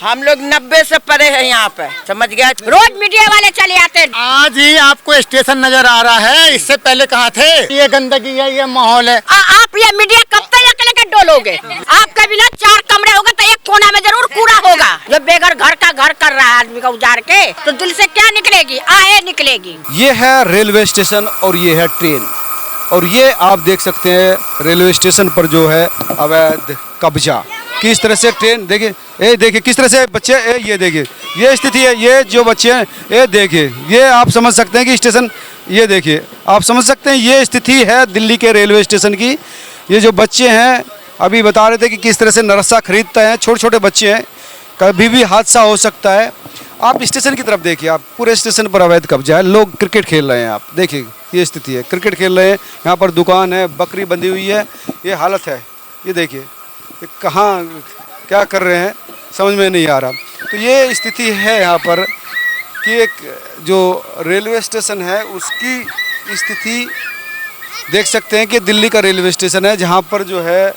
हम लोग 90 से परे हैं यहाँ पे, समझ गया। रोज मीडिया वाले चले आते हैं। आज ही आपको स्टेशन नजर आ रहा है, इससे पहले कहाँ थे? ये गंदगी है, ये माहौल है। आप ये मीडिया कब तक लेकर डोलोगे? आपका बिना 4 कमरे होगा तो एक कोना में जरूर कूड़ा होगा। जब बेघर घर का घर कर रहा है आदमी का उजाड़ के, तो दिल से क्या निकलेगी? आहे निकलेगी। ये है रेलवे स्टेशन और ये है ट्रेन, और ये आप देख सकते हैं रेलवे स्टेशन पर जो है अवैध कब्जा। किस तरह से ट्रेन देखिए, ये देखिए किस तरह से बच्चे, ये देखिए ये स्थिति है। ये जो बच्चे हैं, ये देखिए, ये आप समझ सकते हैं कि स्टेशन, ये देखिए आप समझ सकते हैं ये स्थिति है दिल्ली के रेलवे स्टेशन की। ये जो बच्चे हैं अभी बता रहे थे कि किस तरह से नरसा खरीदते हैं, छोटे छोटे बच्चे हैं, कभी भी हादसा हो सकता है। आप स्टेशन की तरफ देखिए, आप पूरे स्टेशन पर अवैध कब्जा है। लोग क्रिकेट खेल रहे हैं, आप देखिए ये स्थिति है, क्रिकेट खेल रहे हैं। यहाँ पर दुकान है, बकरी बंधी हुई है, ये हालत है। ये देखिए ये कहाँ क्या कर रहे हैं समझ में नहीं आ रहा। तो ये स्थिति है यहाँ पर कि एक जो रेलवे स्टेशन है उसकी स्थिति देख सकते हैं कि दिल्ली का रेलवे स्टेशन है, जहाँ पर जो है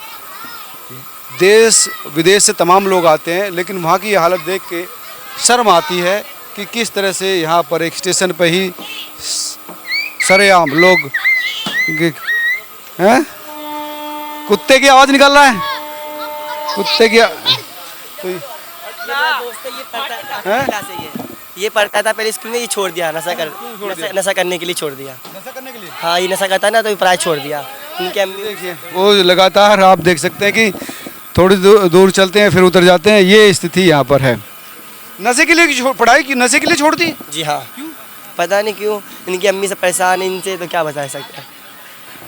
देश विदेश से तमाम लोग आते हैं, लेकिन वहाँ की हालत देख के शर्म आती है कि किस तरह से यहाँ पर एक स्टेशन पर ही सरेआम लोग हैं। कुत्ते की आवाज़ निकल रहा है, कुत्ते की तो ये पढ़ता था पहले स्कूल में, ये छोड़ दिया नशा करने के लिए छोड़ दिया। नशा करने के लिए? हाँ, ये नशा करता है ना, तो पढ़ाई छोड़ दिया। उनके देखिए वो लगातार आप देख सकते हैं कि थोड़ी दूर चलते हैं फिर उतर जाते हैं। ये स्थिति यहाँ पर है। नशे के लिए पढ़ाई की, नशे के लिए छोड़ दी? जी हाँ। क्यों? पता नहीं क्यों, इनकी अम्मी से परेशान, इनसे तो क्या बता सकते हैं।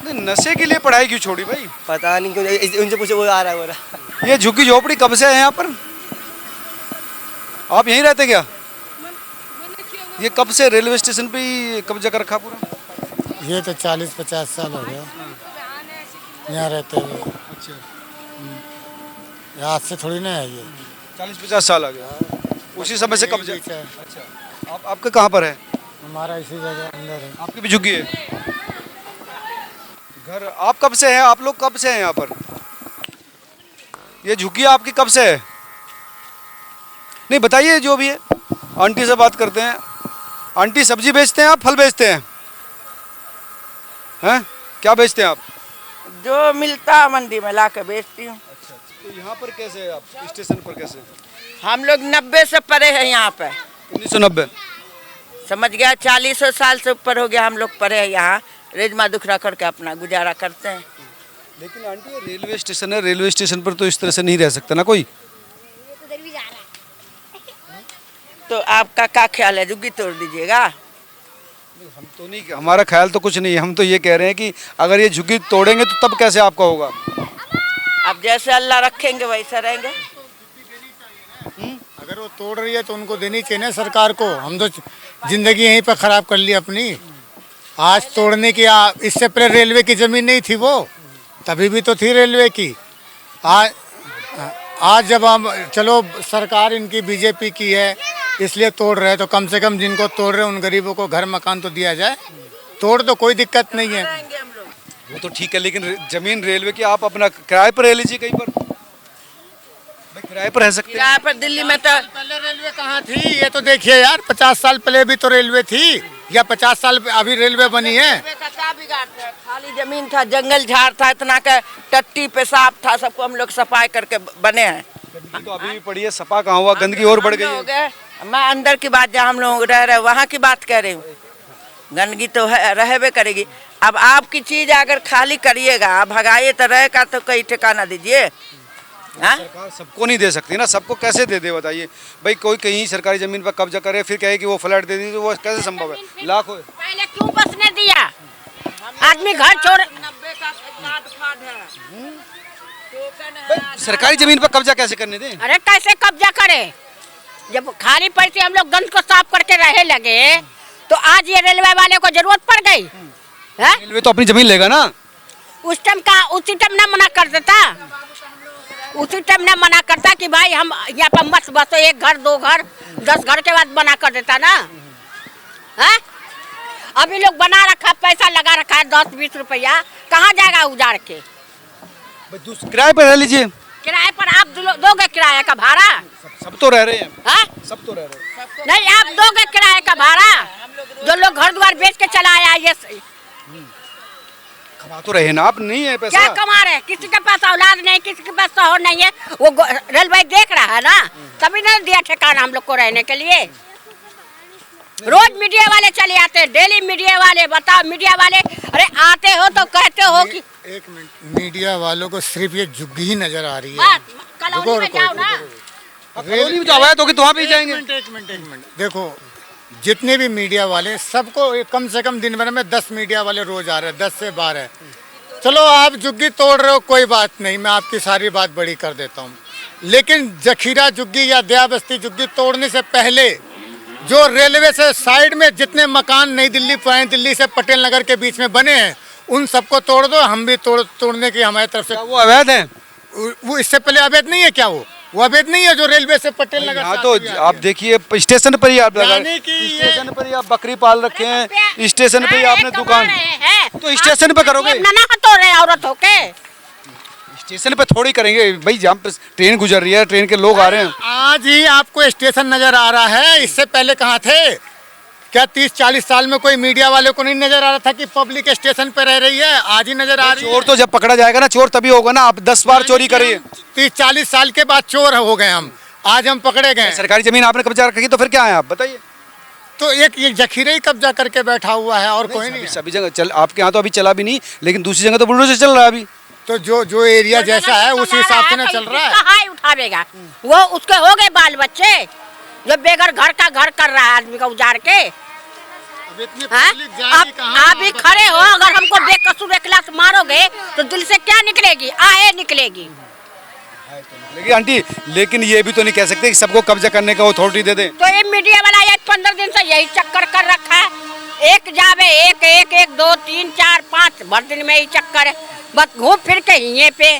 नशे के लिए पढ़ाई क्यों छोड़ी भाई? पता नहीं क्यों, उनसे पूछो, वो आ रहा है वो रहा। ये झुग्गी झोपड़ी कब से है यहाँ पर? आप यहीं रहते क्या? ये कब से रेलवे स्टेशन पे ही कब्जा कर रखा पूरा? ये तो 40-50 साल हो गया यहाँ रहते हुए। अच्छा, आज से थोड़ी ना है ये, 40-50 साल आ गया, उसी समय से कब्जा। अच्छा, आपका कहाँ पर है? हमारा इसी जगह अंदर है। आपकी भी झुग्गी है घर? आप कब से हैं? आप लोग कब से हैं यहाँ पर? ये झुग्गी आपकी कब से है? नहीं बताइए जो भी है। आंटी से बात करते हैं। आंटी सब्जी बेचते हैं आप, फल बेचते हैं? हैं क्या बेचते हैं आप? जो मिलता है मंडी में ला के बेचती हूँ। अच्छा, तो यहाँ पर कैसे है आप? स्टेशन पर कैसे? हम लोग 90 से परे हैं यहाँ पे। 1990? समझ गया। 40 साल से ऊपर हो गया हम लोग परे हैं यहाँ। रेजमा दुखरा करके अपना गुजारा करते हैं। लेकिन आंटी ये रेलवे स्टेशन है, रेलवे स्टेशन पर तो इस तरह से नहीं रह सकता ना कोई। तो आपका क्या ख्याल है, झुग्गी तोड़ दीजिएगा? हम तो नहीं, हमारा ख्याल तो कुछ नहीं है। हम तो ये कह रहे हैं कि अगर ये झुग्गी तोड़ेंगे तो तब कैसे आपका होगा? अब जैसे अल्लाह रखेंगे वैसे रहेंगे। अगर वो तोड़ रही है तो उनको देनी चाहिए ना सरकार को। हम तो जिंदगी यहीं पर खराब कर ली अपनी। आज तोड़ने की, इससे पहले रेलवे की जमीन नहीं थी वो, तभी भी तो थी रेलवे की। आज जब हम, चलो सरकार इनकी बीजेपी की है इसलिए तोड़ रहे हैं, तो कम से कम जिनको तोड़ रहे हैं उन गरीबों को घर मकान तो दिया जाए। तोड़ तो कोई दिक्कत नहीं है, वो तो ठीक है, लेकिन जमीन रेलवे की आप अपना किराए पर रह लीजिए कहीं पर। भाई किराए पर रह सकते हैं। किराए पर दिल्ली में तो पहले रेलवे कहाँ थी? ये तो देखिए यार, 50 साल पहले भी तो रेलवे थी, या 50 साल अभी रेलवे बनी है। खाली जमीन था, जंगल झाड़ था, इतना का टट्टी पेशाब था, सबको हम लोग सफाई करके बने हैं। गंदगी तो अभी भी पड़ी है, सफा कहाँ हुआ, गंदगी और बढ़ गई है। मैं अंदर की बात, जहाँ हम लोग रह रहे वहाँ की बात कह रही हूँ। गंदगी तो है, रहबे करेगी। अब आपकी चीज अगर खाली करिएगा, भगाइए तो रहेगा, तो कहीं ठिकाना दीजिए। सरकार सबको नहीं दे सकती ना, सबको कैसे दे दे बताइए भाई। कोई कहीं सरकारी जमीन पर कब्जा करे फिर कहे कि वो फ्लैट दे दी, तो वो कैसे संभव है? लाखों पहले क्यों बसने दिया? आदमी घर छोड़। 90 का सरकारी जमीन पर कब्जा कैसे करने दें? अरे कैसे कब्जा करे? जब खाली पड़ती हम लोग गंद को साफ करके रहे लगे, तो आज ये रेलवे वाले को जरूरत पड़ गई है? रेलवे तो अपनी जमीन लेगा ना। उस टाइम ना मना कर देता, उसी टाइम ना मना करता कि भाई हम यहाँ पर मत बसो, 1 घर 2 घर 10 घर के बाद बना कर देता ना। है अभी लोग बना रखा, पैसा लगा रखा है 10-20 रुपया, कहाँ जाएगा उजाड़ के? किराए पर रह लीजिए। किराए पर आप दोगे किराए का भाड़ा? सब तो रह रहे हैं, हाँ? सब तो रह रहे हैं। नहीं, आप दोगे किराए का भाड़ा? जो लोग घर द्वार बेच के चला आया, ये कमा तो रहे ना, आप नहीं है पैसा। क्या कमा रहे हैं? किसी के पास औलाद नहीं, किसी के पास शौहर नहीं है, वो रेलवे देख रहा है ना, तभी ना दिया ठिकाना हम लोग को रहने के लिए। रोज मीडिया वाले चले आते हैं, डेली मीडिया वाले, बताओ मीडिया वाले, अरे आते हो तो कहते हो कि एक मिनट, मीडिया वालों को सिर्फ ये झुग्गी ही नजर आ रही है। बात कॉलोनी में जाओ ना। कॉलोनी में तो आवाज होगी तो वहाँ भी जाएंगे। एक मिनट देखो, जितने भी मीडिया वाले, सबको कम से कम दिन भर में 10 मीडिया वाले रोज आ रहे हैं, 10 से 12। चलो आप झुग्गी तोड़ रहे हो, कोई बात नहीं, मैं आपकी सारी बात बड़ी कर देता हूँ, लेकिन जखीरा झुग्गी या दया बस्ती झुग्गी तोड़ने से पहले जो रेलवे से साइड में जितने मकान नई दिल्ली, पुरानी दिल्ली से पटेल नगर के बीच में बने हैं, उन सबको तोड़ दो। हम भी तोड़ने की हमारी तरफ से। वो अवैध है? वो इससे पहले अवैध नहीं है क्या? वो अवैध नहीं है जो रेलवे से पटेल नगर। हाँ, तो आप देखिए स्टेशन पर ही आप यानी कि स्टेशन पर ही आप बकरी पाल रखे हैं, स्टेशन पे ही आपने दुकान, तो स्टेशन पे करोगे? ना तो रहे औरत होके स्टेशन पे थोड़ी करेंगे भाई, जहाँ पे ट्रेन गुजर रही है, ट्रेन के लोग आ रहे हैं। आज ही आपको स्टेशन नजर आ रहा है, इससे पहले कहाँ थे? क्या 30-40 साल में कोई मीडिया वाले को नहीं नजर आ रहा था कि पब्लिक स्टेशन पे रह रही है? आज ही नजर आ रही है। चोर तो जब पकड़ा जाएगा ना, चोर तभी होगा ना। आप 10 बार चोरी करिए, 30-40 साल के बाद चोर हो गए हम, आज हम पकड़े गए। सरकारी जमीन आपने कब्जा रखी तो फिर क्या है, आप बताइए। तो एक ये जखीरा ही कब्जा करके बैठा हुआ है और कोई नहीं। सभी जगह चल, आपके यहाँ तो अभी चला भी नहीं, लेकिन दूसरी जगह तो बुलडोजर चल रहा है अभी। तो जो एरिया जैसा है उसी हिसाब से ना चल रहा है। कहाँ उठावेगा वो? उसके हो गए बाल बच्चे, जो बेघर घर का घर कर रहा है आदमी का उजाड़ के। आप भी खड़े हो, अगर हमको बेकसूर एक लात मारोगे तो दिल से क्या निकलेगी? आहे निकलेगी। लेकिन आंटी, लेकिन ये भी तो नहीं कह सकते कि सबको कब्जा करने का अथॉरिटी दे दें। तो ये मीडिया वाला ये 15 दिन से यही चक्कर कर रखा है, एक जावे एक एक एक 2 3 4 5 भर दिन में ही चक्कर है, बस घूम फिर के यहीं पे।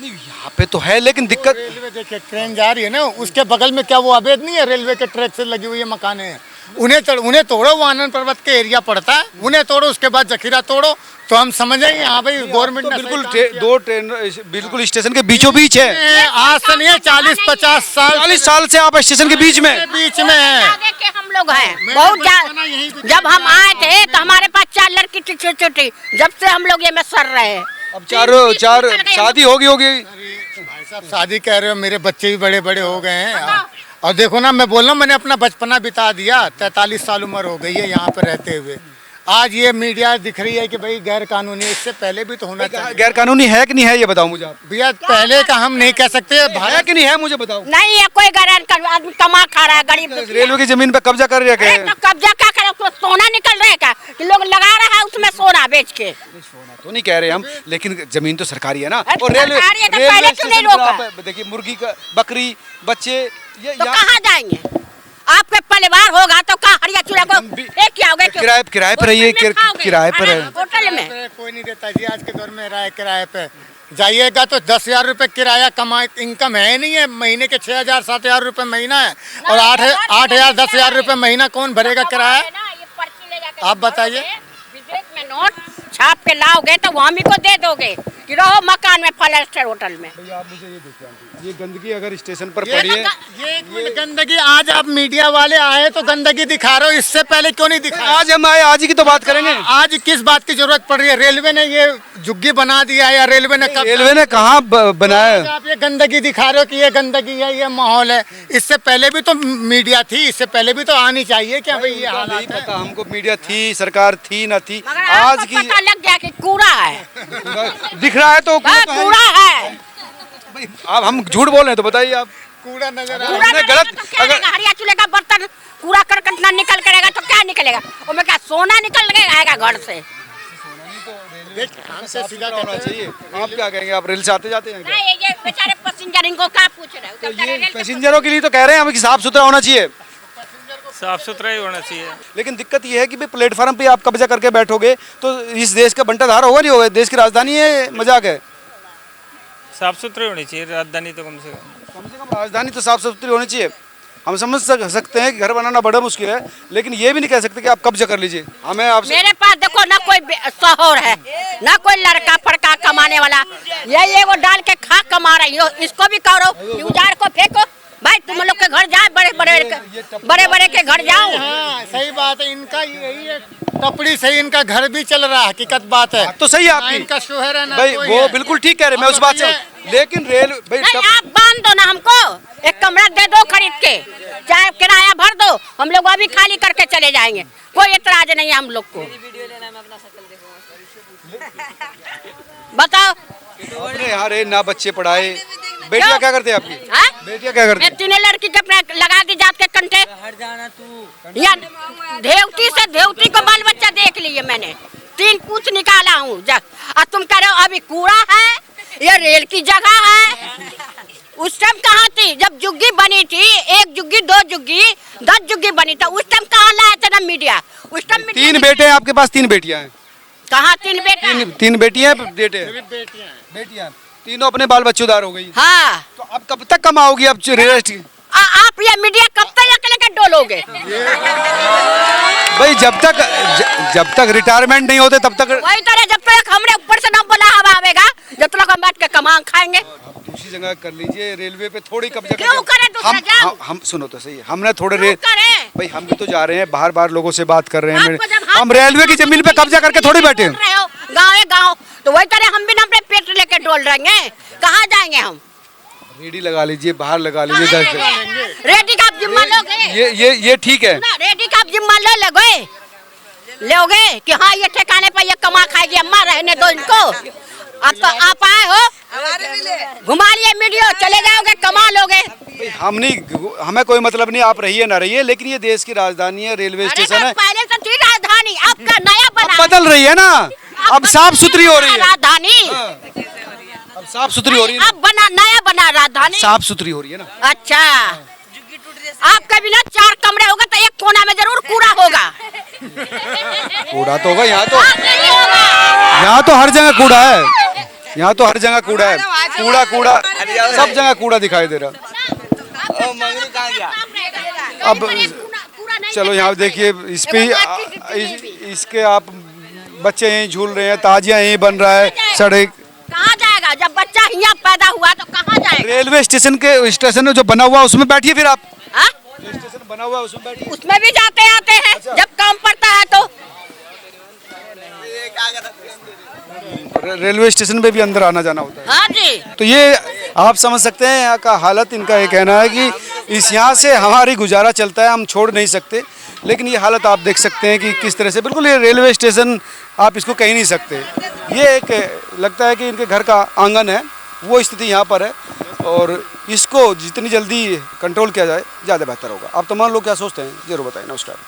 नहीं, यहाँ पे तो है, लेकिन दिक्कत रेलवे देखिए, ट्रेन जा रही है ना, उसके बगल में क्या वो अवैध नहीं है? रेलवे के ट्रैक से लगी हुई है मकान है, उन्हें तोड़ो। वो आनंद पर्वत के एरिया पड़ता है, उन्हें तोड़ो, उसके बाद जखीरा तोड़ो, तो हम समझेंगे हाँ भाई गवर्नमेंट ने बिल्कुल दो ट्रेन बिल्कुल स्टेशन के बीचों बीच है। आज से नहीं है, 40-50 साल, 40 साल से आप स्टेशन के बीच में है। आगे के हम लोग हैं बहुत। जब हम आए थे तो हमारे पास 4 लड़की थी छोटी, जब से हम लोग ये में सर रहे हैं। अब चार शादी होगी। भाई साहब शादी कह रहे हो, मेरे बच्चे भी बड़े बड़े हो गए हैं। और देखो ना, मैं बोल रहा हूँ, मैंने अपना बचपना बिता दिया, 43 साल उम्र हो गई है यहाँ पे रहते हुए। आज ये मीडिया दिख रही है कि भाई गैर कानूनी, इससे पहले भी तो होना चाहिए। गैर कानूनी है कि नहीं है, ये बताओ मुझे आप। भैया पहले का हम नहीं कह सकते, है कि नहीं है, मुझे बताओ। नहीं है कोई गैर, आदमी कमा खा रहा है, गरीब। रेलवे की जमीन पे कब्जा कर रहा है। तो कब्जा क्या करे? उसको सोना निकल रहा है क्या कि लोग लगा रहा है उसमें सोना बेच के? सोना तो नहीं कह रहे हम, लेकिन जमीन तो सरकारी है ना। अरे और रेलवे सरकारी है तो पहले क्यों नहीं स्टेशन पर रोका? आप देखिए, मुर्गी का, बकरी, बच्चे, ये तो कहाँ जाएंगे? आपके परिवार होगा तो कहाँ हरिया चूल्हा को एक क्या होगा? किराए पर रहिए, किराए पर है। होटल में कोई नहीं देता जी आज के दौर में। राय किराए पे जाइएगा तो 10,000 रुपये किराया कमाए, इनकम है नहीं है। महीने के 6,000-7,000 रुपये महीना है, और 8,000-10,000 रुपये महीना कौन भरेगा किराया? आप बताइए। विदेश में नोट छाप के लाओगे तो हम ही को दे दोगे कि रहो मकान में 5 स्टार होटल में। आप मुझे ये देखिए, ये गंदगी अगर स्टेशन पर ये पड़ी है, ये गंदगी आज आप मीडिया वाले आए तो गंदगी दिखा रहे हो, इससे पहले क्यों नहीं दिखा? आज हम आए, आज ही की तो बात करेंगे। आज किस बात की जरूरत पड़ रही है? रेलवे ने ये झुग्गी बना दिया या रेलवे ने रेलवे ने कहाँ बनाया? आप ये गंदगी दिखा रहे हो कि ये गंदगी है, ये माहौल है। इससे पहले भी तो मीडिया थी, इससे पहले भी तो आनी चाहिए क्या भाई? ये हालात नहीं पता हमको, मीडिया थी, सरकार थी ना थी, आज की पता लग गया कि कूड़ा है। दिख रहा है तो कूड़ा है। अब हम झूठ बोल रहे हैं तो बताइए आप। कूड़ा नजर आ कूड़ा गलत अगर हरिया चूल्हे का बर्तन कूड़ा करकट ना निकल करेगा तो क्या निकलेगा? उसमें क्या सोना निकल के आएगा घर से? सीधा होना चाहिए। आप क्या कहेंगे? आप रेल से आते जाते हैं क्या? नहीं, ये बेचारे पैसेंजर इनको क्या पूछ रहे हो? तो ये पैसेंजरों के लिए तो कह रहे हैं हम कि साफ सुथरा होना चाहिए। साफ सुथरा ही होना चाहिए। लेकिन दिक्कत ये है कि भाई प्लेटफार्म पे आप कब्जा करके बैठोगे तो इस देश का बंटाधार होगा नहीं होगा? देश की राजधानी है, मजाक है? साफ सुथरी होनी चाहिए राजधानी तो कम से कम राजधानी तो साफ सुथरी होनी चाहिए। हम समझ सकते हैं कि घर बनाना बड़ा मुश्किल है, लेकिन ये भी नहीं कह सकते कि आप कब्जा कर लीजिए। हमें आपसे मेरे पास देखो ना कोई शोहर है ना कोई लड़का फड़का कमाने वाला, ये वो डाल के खा कमा रही हो, इसको भी करो उजाड़ को फेंको। भाई तुम लोग के घर जाए, बड़े बड़े के घर जाओ। हाँ सही बात है, इनका यही है टपड़ी से इनका घर भी चल रहा है, हकीकत बात है। तो सही है ना आपकी इनका शोहर है ना भाई, कोई वो है। बिल्कुल ठीक कह रहे हैं, मैं उस बात से, लेकिन रेल भाई नहीं, आप बांध दो ना हमको, एक कमरा दे दो खरीद के, चाहे किराया भर दो, हम लोग अभी खाली करके चले जाएंगे, कोई एतराज नहीं है हम लोग को। बताओ अपने यहाँ रहे ना, बच्चे पढ़ाए, बेटियाँ क्या करते हैं आपकी? हाँ? बेटियाँ क्या करती मैं तीनों लड़की के अपने लगा दी जात के कंटे, या धेवती से धेवती को बाल बच्चा देख लिए मैंने, 3 पूछ निकाला हूँ। और तुम कह रहे हो अभी कूड़ा है, ये रेल की जगह है। उस टाइम कहाँ थी जब जुग्गी बनी थी, 1 जुग्गी 2 जुग्गी 10 जुग्गी बनी था, उस टाइम कहाँ लाया था ना मीडिया? उस टाइम 3 बेटे हैं आपके पास, 3 बेटियाँ हैं? कहाँ 3 बेटा? 3 बेटियाँ हैं, बेटे हैं? बेटियाँ, तीनों अपने बाल बच्चेदार हो गई। हाँ, तो अब कब तक कमाओगी अब आप ये मीडिया कब तक लेकर डोलोगे? भाई जब तक रिटायरमेंट नहीं होते तब तक। वही तरह जब तक हमरे ऊपर से ना बोला हवा आवेगा, जब तक हम बैठ के कमा खाएंगे। दूसरी जगह कर लीजिए, रेलवे पे थोड़ी कब्जा क्यों करें दूसरा जगह? हम सुनो तो सही, हमने थोड़े क्यों करें? भाई हम भी तो जा रहे हैं बाहर लोगों से बात कर रहे हैं, आपको जब हाथ हम रेलवे की जमीन पे कब्जा करके थोड़ी बैठे हैं। गाँव तो वही तरह हम भी ना अपने पेट लेके डोल रहेंगे, कहाँ जाएंगे हम? रेडी लगा लीजिए, बाहर लगा लीजिए 10 जगह। रेडी का आप जिम्मा लोगे? ये ठीक है ना, रेडी का आप जिम्मा लोगे कि हाँ ये ठिकाने पर ये कमा खाएगी, अम्मा रहने दो इनको। अब तो आप आए हो, घुमा लिए मीडिया, चले जाओगे कमा लोगे। भाई हम नहीं, हमें कोई मतलब नहीं, आप रहिए ना रहिए, लेकिन ये देश की राजधानी है, रेलवे स्टेशन है। पहले तो थी राजधानी, आपका नया बना, बदल रही है ना, अब साफ सुथरी हो रही है राजधानी, अब साफ सुथरी हो रही है, अब नया बना राजधानी, साफ सुथरी हो रही है ना। अच्छा, आपका भी ना 4 कमरे होगा तो एक कोना में जरूर कूड़ा होगा। कूड़ा तो होगा, यहाँ नहीं होगा। यहाँ तो हर जगह कूड़ा है, यहाँ तो हर जगह कूड़ा है, कूड़ा सब जगह कूड़ा दिखाई दे रहा। अब चलो यहाँ देखिए, इस पे इसके आप बच्चे यहीं झूल रहे हैं, ताजिया यहीं बन रहा है, सड़क कहाँ जाएगा? जब बच्चा यहाँ पैदा हुआ तो कहाँ जाएगा? रेलवे स्टेशन जो बना हुआ उसमें बैठिए, फिर आप हाँ? स्टेशन बना हुआ है उसमें बैठिए। उसमें भी जाते आते हैं जब काम पड़ता है तो। रेलवे स्टेशन पे भी अंदर आना जाना होता है। हाँ जी, तो ये आप समझ सकते हैं यहाँ का हालत, इनका ये कहना है कि इस यहाँ से हमारी गुजारा चलता है, हम छोड़ नहीं सकते, लेकिन ये हालत आप देख सकते हैं कि किस तरह से, बिल्कुल ये रेलवे स्टेशन आप इसको कह नहीं सकते, ये एक लगता है कि इनके घर का आंगन है, वो स्थिति यहाँ पर है, और इसको जितनी जल्दी कंट्रोल किया जाए ज़्यादा बेहतर होगा। आप तमाम लोग क्या सोचते हैं जरूर बताएं। नमस्कार।